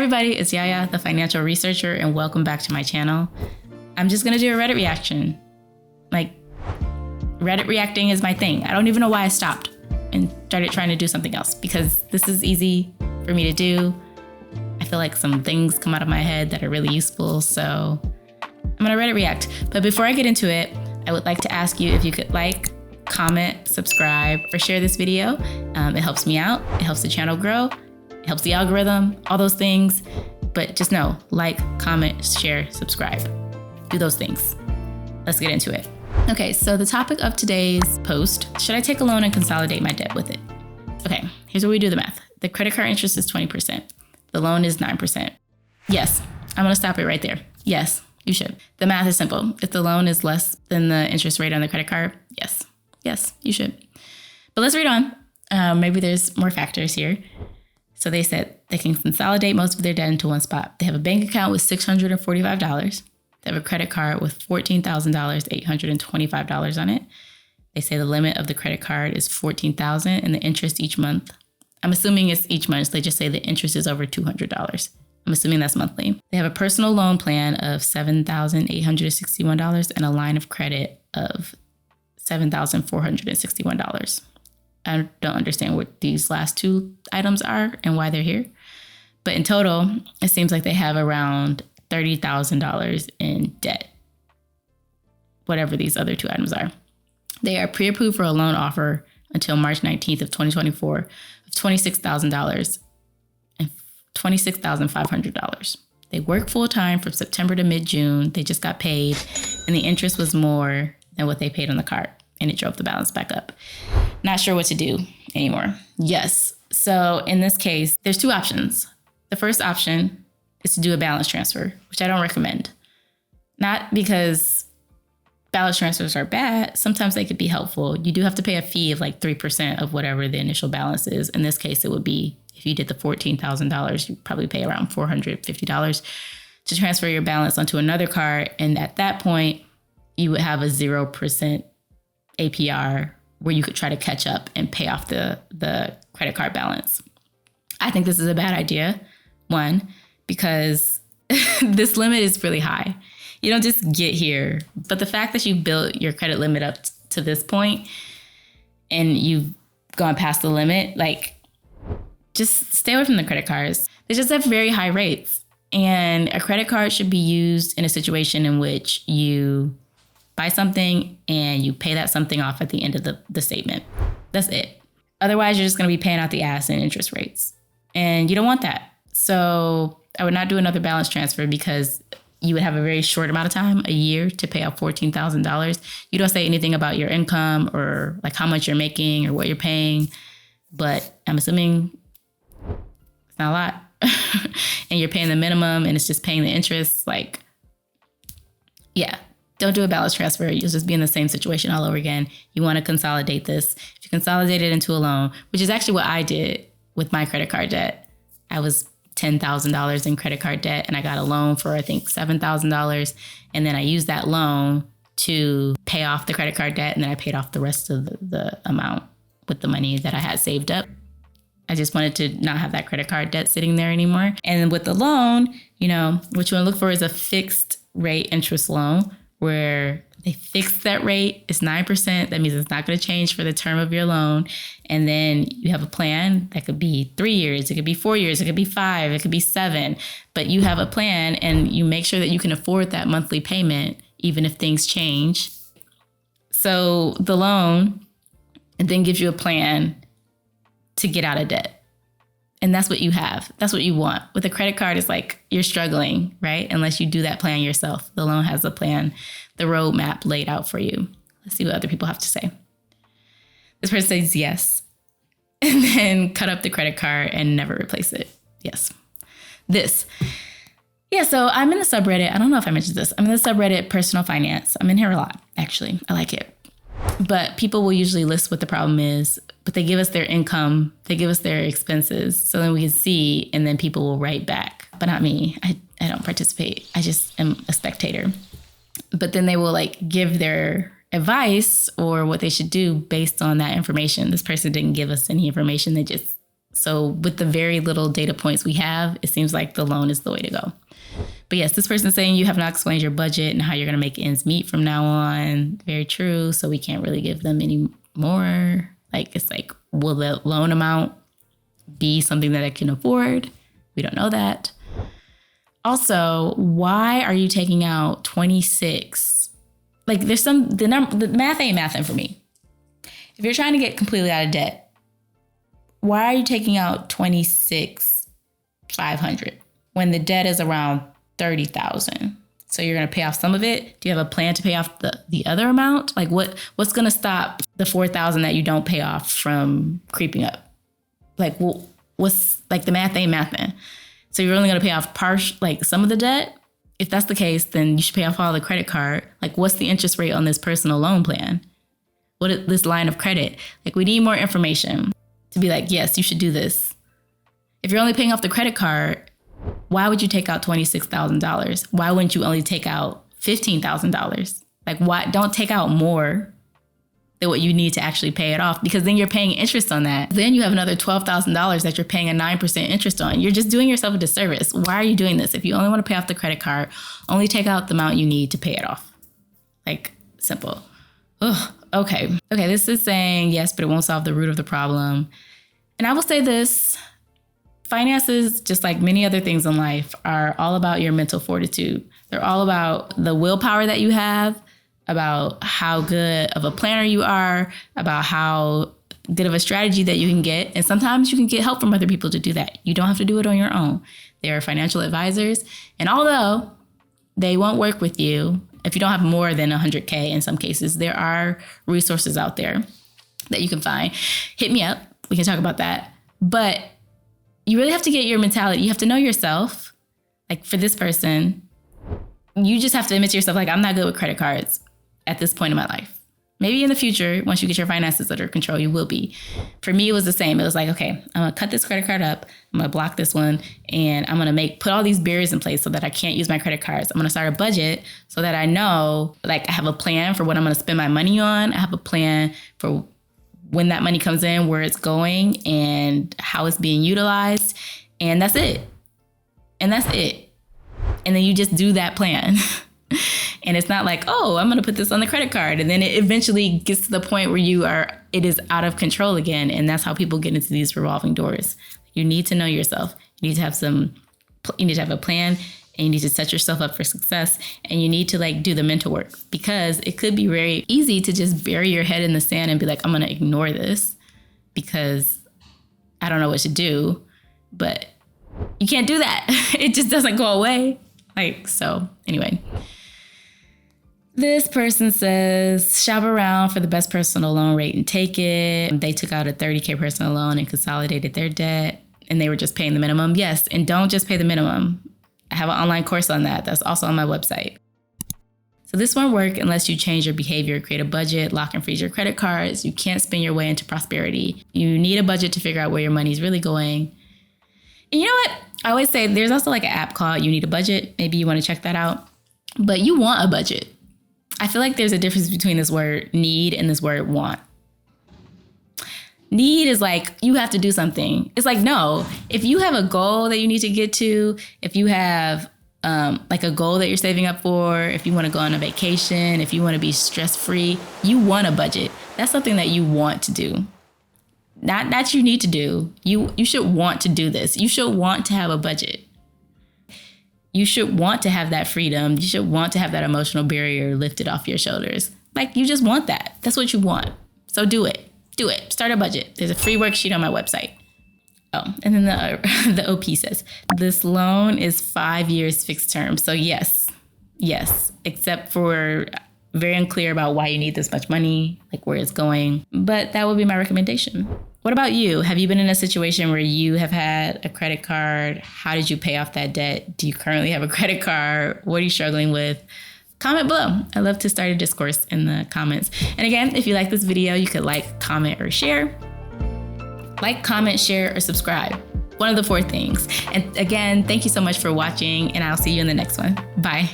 everybody, it's Yaya, the financial researcher, and welcome back to my channel. I'm just gonna do a Reddit reaction. Like, Reddit reacting is my thing. I don't even know why I stopped and started trying to do something else, because this is easy for me to do. I feel like some things come out of my head that are really useful, so I'm gonna Reddit react. But before I get into it, I would like to ask you if you could like, comment, subscribe, or share this video. It helps me out, it helps the channel grow, it helps the algorithm, all those things. But just know, like, comment, share, subscribe. Do those things. Let's get into it. Okay, so the topic of today's post, should I take a loan and consolidate my debt with it? Okay, here's where we do the math. The credit card interest is 20%. The loan is 9%. Yes, I'm gonna stop it right there. Yes, you should. The math is simple. If the loan is less than the interest rate on the credit card, yes, you should. But let's read on. Maybe there's more factors here. So they said they can consolidate most of their debt into one spot. They have a bank account with $645. They have a credit card with $14,000, $825 on it. They say the limit of the credit card is $14,000 and the interest each month. I'm assuming it's each month. So they just say the interest is over $200. I'm assuming that's monthly. They have a personal loan plan of $7,861 and a line of credit of $7,461. I don't understand what these last two items are and why they're here. But in total, it seems like they have around $30,000 in debt, whatever these other two items are. They are pre-approved for a loan offer until March 19th of 2024 of $26,000 and $26,500. They work full-time from September to mid-June. They just got paid, and the interest was more than what they paid on the card, and it drove the balance back up. Not sure what to do anymore. Yes. So in this case, there's two options. The first option is to do a balance transfer, which I don't recommend. Not because balance transfers are bad. Sometimes they could be helpful. You do have to pay a fee of like 3% of whatever the initial balance is. In this case, it would be, if you did the $14,000, you'd probably pay around $450 to transfer your balance onto another card. And at that point, you would have a 0% APR where you could try to catch up and pay off the credit card balance. I think this is a bad idea. One, because this limit is really high. You don't just get here. But the fact that you built your credit limit up to this point and you've gone past the limit, like, just stay away from the credit cards. They just have very high rates. And a credit card should be used in a situation in which you buy something and you pay that something off at the end of the statement. That's it. Otherwise, you're just going to be paying out the ass in interest rates. And you don't want that. So I would not do another balance transfer because you would have a very short amount of time, a year, to pay out $14,000. You don't say anything about your income or like how much you're making or what you're paying. But I'm assuming it's not a lot. And you're paying the minimum and it's just paying the interest. Like, yeah. Don't do a balance transfer. You'll just be in the same situation all over again. You want to consolidate this. If you consolidate it into a loan, which is actually what I did with my credit card debt. I was $10,000 in credit card debt and I got a loan for, I think, $7,000. And then I used that loan to pay off the credit card debt. And then I paid off the rest of the amount with the money that I had saved up. I just wanted to not have that credit card debt sitting there anymore. And with the loan, you know, what you want to look for is a fixed rate interest loan, where they fix that rate. It's 9%. That means it's not going to change for the term of your loan. And then you have a plan that could be 3 years. It could be 4 years. It could be 5. It could be 7. But you have a plan and you make sure that you can afford that monthly payment, even if things change. So the loan then gives you a plan to get out of debt. And that's what you have. That's what you want. With a credit card, it's like you're struggling, right? Unless you do that plan yourself. The loan has a plan, the roadmap laid out for you. Let's see what other people have to say. This person says yes. And then cut up the credit card and never replace it. Yes. This. Yeah, so I'm in the subreddit. I don't know if I mentioned this. I'm in the subreddit personal finance. I'm in here a lot, actually. I like it. But people will usually list what the problem is, but they give us their income, they give us their expenses, so then we can see, and then people will write back. But not me. I don't participate. I just am a spectator. But then they will like give their advice or what they should do based on that information. This person didn't give us any information. They just So with the very little data points we have, it seems like the loan is the way to go. But yes, this person's saying you have not explained your budget and how you're going to make ends meet from now on. Very true. So we can't really give them any more. Like, it's like, will the loan amount be something that I can afford? We don't know that. Also, why are you taking out 26? Like, there's the math ain't mathing for me. If you're trying to get completely out of debt, why are you taking out $26,500 when the debt is around $30,000? So you're going to pay off some of it. Do you have a plan to pay off the other amount? Like, what's going to stop the $4,000 that you don't pay off from creeping up? Like, well, what's like, the math ain't mathing. So you're only going to pay off some of the debt. If that's the case, then you should pay off all the credit card. Like, what's the interest rate on this personal loan plan? What is this line of credit? Like, we need more information to be like, yes, you should do this. If you're only paying off the credit card, why would you take out $26,000? Why wouldn't you only take out $15,000? Like, why don't take out more than what you need to actually pay it off? Because then you're paying interest on that. Then you have another $12,000 that you're paying a 9% interest on. You're just doing yourself a disservice. Why are you doing this? If you only want to pay off the credit card, only take out the amount you need to pay it off. Like, simple. Ugh. Okay, this is saying yes, but it won't solve the root of the problem. And I will say this, finances, just like many other things in life, are all about your mental fortitude. They're all about the willpower that you have, about how good of a planner you are, about how good of a strategy that you can get. And sometimes you can get help from other people to do that. You don't have to do it on your own. There are financial advisors. And although they won't work with you if you don't have more than 100K in some cases, there are resources out there that you can find. Hit me up. We can talk about that. But you really have to get your mentality. You have to know yourself. Like, for this person, you just have to admit to yourself, like, I'm not good with credit cards at this point in my life. Maybe in the future, once you get your finances under control, you will be. For me, it was the same. It was like, okay, I'm going to cut this credit card up. I'm going to block this one. And I'm going to put all these barriers in place so that I can't use my credit cards. I'm going to start a budget so that I know, like, I have a plan for what I'm going to spend my money on. I have a plan for when that money comes in, where it's going, and how it's being utilized. And that's it. And then you just do that plan. And it's not like, oh, I'm going to put this on the credit card. And then it eventually gets to the point where it is out of control again. And that's how people get into these revolving doors. You need to know yourself. You need to have a plan, and you need to set yourself up for success. And you need to, like, do the mental work, because it could be very easy to just bury your head in the sand and be like, I'm going to ignore this because I don't know what to do. But you can't do that. It just doesn't go away. So anyway. This person says, shop around for the best personal loan rate and take it. They took out a $30K personal loan and consolidated their debt, and they were just paying the minimum. Yes, and don't just pay the minimum. I have an online course on that. That's also on my website. So this won't work unless you change your behavior, create a budget, lock and freeze your credit cards. You can't spend your way into prosperity. You need a budget to figure out where your money is really going. And you know what? I always say there's also like an app called You Need a Budget. Maybe you want to check that out. But you want a budget. I feel like there's a difference between this word need and this word want. Need is like, you have to do something. It's like, no, if you have a goal that you need to get to, if you have like a goal that you're saving up for, if you want to go on a vacation, if you want to be stress-free, you want a budget. That's something that you want to do. Not you need to do. You should want to do this. You should want to have a budget. You should want to have that freedom. You should want to have that emotional barrier lifted off your shoulders. Like, you just want that. That's what you want. So do it. Do it. Start a budget. There's a free worksheet on my website. Oh, and then the OP says, this loan is 5 years fixed term. So yes, except for very unclear about why you need this much money, like where it's going. But that would be my recommendation. What about you? Have you been in a situation where you have had a credit card? How did you pay off that debt? Do you currently have a credit card? What are you struggling with? Comment below. I love to start a discourse in the comments. And again, if you like this video, you could like, comment, or share. Like, comment, share, or subscribe. One of the 4 things. And again, thank you so much for watching, and I'll see you in the next one. Bye.